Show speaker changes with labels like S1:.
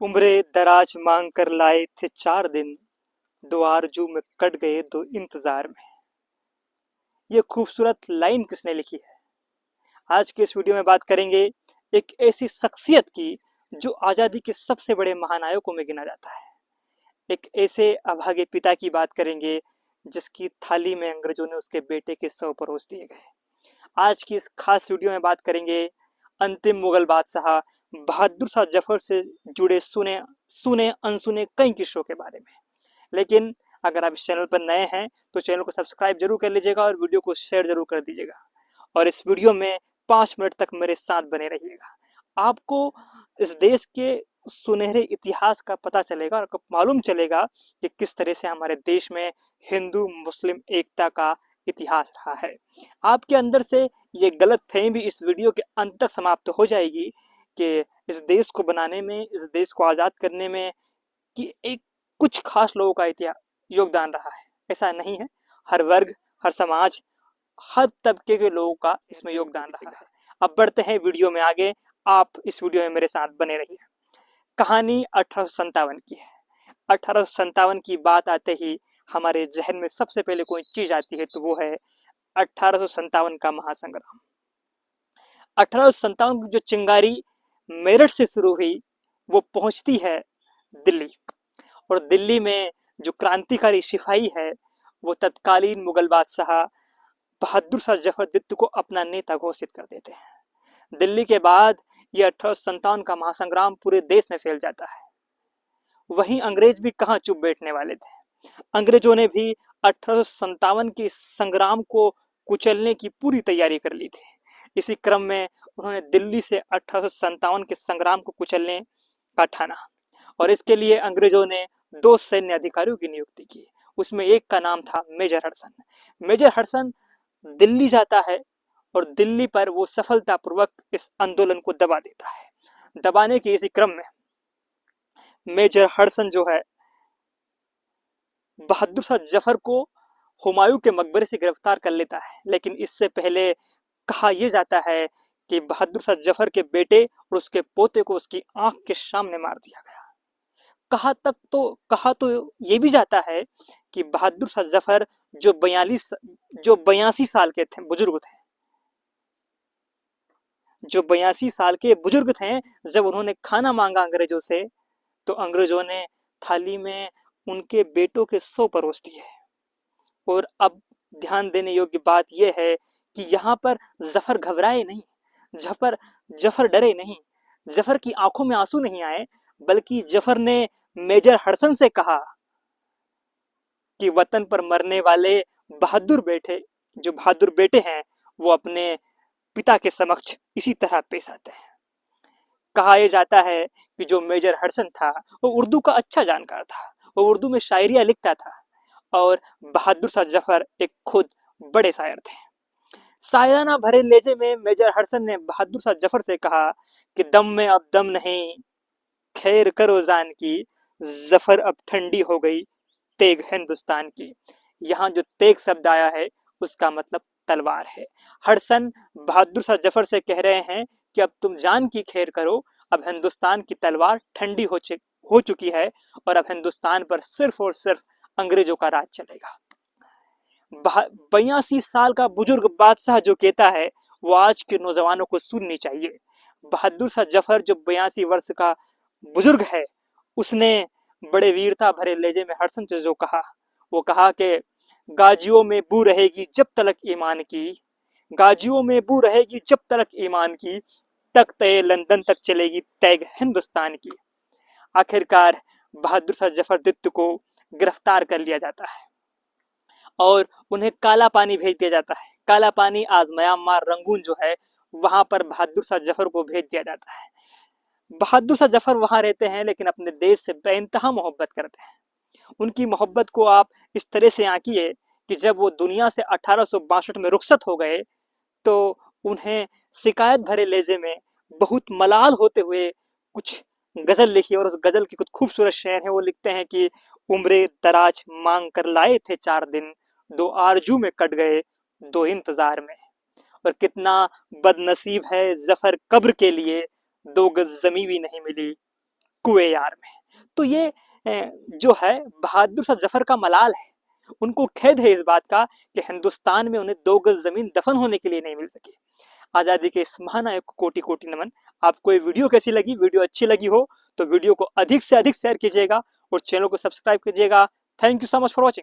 S1: उम्रे दराज मांग कर लाए थे 4 दिन, दो आरजू में कट गए दो इंतजार में। ये खूबसूरत लाइन किसने लिखी है? आज के इस वीडियो में बात करेंगे एक ऐसी शख्सियत की जो आजादी के सबसे बड़े महानायकों में गिना जाता है। एक ऐसे अभागे पिता की बात करेंगे जिसकी थाली में अंग्रेजों ने उसके बेटे के 100 परोस दिए गए। आज की इस खास वीडियो में बात करेंगे अंतिम मुगल बादशाह बहादुर शाह जफर से जुड़े सुने सुने अनसुने कई किस्सों के बारे में। लेकिन अगर आप इस चैनल पर नए हैं तो चैनल को सब्सक्राइब जरूर कर लीजिएगा और वीडियो को शेयर जरूर कर दीजिएगा। और इस वीडियो में 5 मिनट तक मेरे साथ बने रहिएगा। आपको इस देश के सुनहरे इतिहास का पता चलेगा और आपको मालूम चलेगा कि किस तरह से हमारे देश में हिंदू मुस्लिम एकता का इतिहास रहा है। आपके अंदर से ये गलत फहमी भी इस वीडियो के अंत तक समाप्त हो जाएगी कि इस देश को बनाने में, इस देश को आज़ाद करने में कि एक कुछ खास लोगों का इतिहास योगदान रहा है। ऐसा नहीं है। हर वर्ग, हर समाज, हर तबके के लोगों का इसमें योगदान रहा है। अब बढ़ते हैं वीडियो में आगे। आप इस वीडियो में मेरे साथ बने रहिए। कहानी 1857 की है। 1857 की बात आते ही हमारे जहन में सबसे पहले कोई चीज आती है तो वो है 1857 का महासंग्राम। 1857 की जो चिंगारी मेरठ से शुरू हुई वो पहुंचती है दिल्ली। और दिल्ली में जो क्रांतिकारी सिपाही है वो तत्कालीन मुगल बादशाह बहादुर शाह जफर द्वितीय को अपना नेता घोषित कर देते हैं। दिल्ली के बाद ये 1857 का महासंग्राम पूरे देश में फैल जाता है। वहीं अंग्रेज भी कहाँ चुप बैठने वाले थे। अंग्रेजों ने भी 1857 के संग्राम को कुचलने की पूरी तैयारी कर ली थी। इसी क्रम में उन्होंने दिल्ली से 1857 के संग्राम को कुचलने का ठाना और इसके लिए अंग्रेजों ने 2 सैन्य अधिकारियों की नियुक्ति की। उसमें एक का नाम था Major Hudson. Major Hudson Delhi जाता है और दिल्ली पर वो सफलतापूर्वक इस आंदोलन को दबा देता है। दबाने के इसी क्रम में मेजर हडसन जो है बहादुर शाह जफर को हुमायूं के मकबरे से गिरफ्तार कर लेता है। लेकिन इससे पहले कहा यह जाता है कि बहादुर शाह जफर के बेटे और उसके पोते को उसकी आंख के सामने मार दिया गया। कहा तो ये भी जाता है कि बहादुर शाह जफर जो 82 साल के थे, बुजुर्ग थे, जो 82 साल के बुजुर्ग थे, जब उन्होंने खाना मांगा अंग्रेजों से तो अंग्रेजों ने थाली में उनके बेटों के 100 परोस दिए। और अब ध्यान देने योग्य बात यह है कि यहाँ पर जफर घबराए नहीं, जफर डरे नहीं, जफर की आंखों में आंसू नहीं आए, बल्कि जफर ने मेजर हडसन से कहा कि वतन पर मरने वाले बहादुर बेटे हैं वो अपने पिता के समक्ष इसी तरह पेश आते हैं। कहा यह जाता है कि जो मेजर हडसन था वो उर्दू का अच्छा जानकार था, वो उर्दू में शायरियां लिखता था और बहादुर शाह जफर एक खुद बड़े शायर थे। शायराना भरे लहजे में मेजर हडसन ने बहादुर शाह जफर से कहा कि दम में अब दम नहीं, खैर करो जान की, जफर अब ठंडी हो गई तेग हिंदुस्तान की। यहाँ जो तेग शब्द आया है उसका मतलब तलवार है। हडसन बहादुर शाह जफर से कह रहे हैं कि अब तुम जान की खैर करो, अब हिंदुस्तान की तलवार ठंडी हो चुकी है और अब हिंदुस्तान पर सिर्फ और सिर्फ अंग्रेजों का राज चलेगा। 82 साल का बुजुर्ग बादशाह जो कहता है वो आज के नौजवानों को सुननी चाहिए। बहादुर शाह जफर जो 82 वर्ष का बुजुर्ग है उसने बड़े वीरता भरे लहजे में हडसन से जो कहा वो कहा कि गाजियों में बू रहेगी जब तलक ईमान की, गाजियों में बू रहेगी जब तलक ईमान की, तख्ते लंदन तक चलेगी तैग हिंदुस्तान की। आखिरकार बहादुर शाह जफर द्वितीय को गिरफ्तार कर लिया जाता है और उन्हें काला पानी भेज दिया जाता है। काला पानी आज म्यांमार रंगून जो है वहां पर बहादुर शाह जफर को भेज दिया जाता है। बहादुर शाह जफर वहां रहते हैं लेकिन अपने देश से बेइंतहा मोहब्बत करते हैं। उनकी मोहब्बत को आप इस तरह से आंकिए कि जब वो दुनिया से 1862 में रुखसत हो गए तो उन्हें शिकायत भरे लहजे में बहुत मलाल होते हुए कुछ गजल लिखी और उस गजल की कुछ खूबसूरत शेर है। वो लिखते हैं कि उम्रे दराज मांग कर लाए थे 4 दिन, दो आरजू में कट गए दो इंतजार में। और कितना बदनसीब है जफर कब्र के लिए, 2 गज जमी भी नहीं मिली कुएं यार में। तो ये जो है बहादुर शाह जफर का मलाल है। उनको खेद है इस बात का कि हिंदुस्तान में उन्हें 2 गज जमीन दफन होने के लिए नहीं मिल सकी। आजादी के इस महानायक को कोटि कोटि नमन। आपको ये वीडियो कैसी लगी? वीडियो अच्छी लगी हो तो वीडियो को अधिक से अधिक शेयर कीजिएगा और चैनल को सब्सक्राइब कीजिएगा। Thank you so much for watching.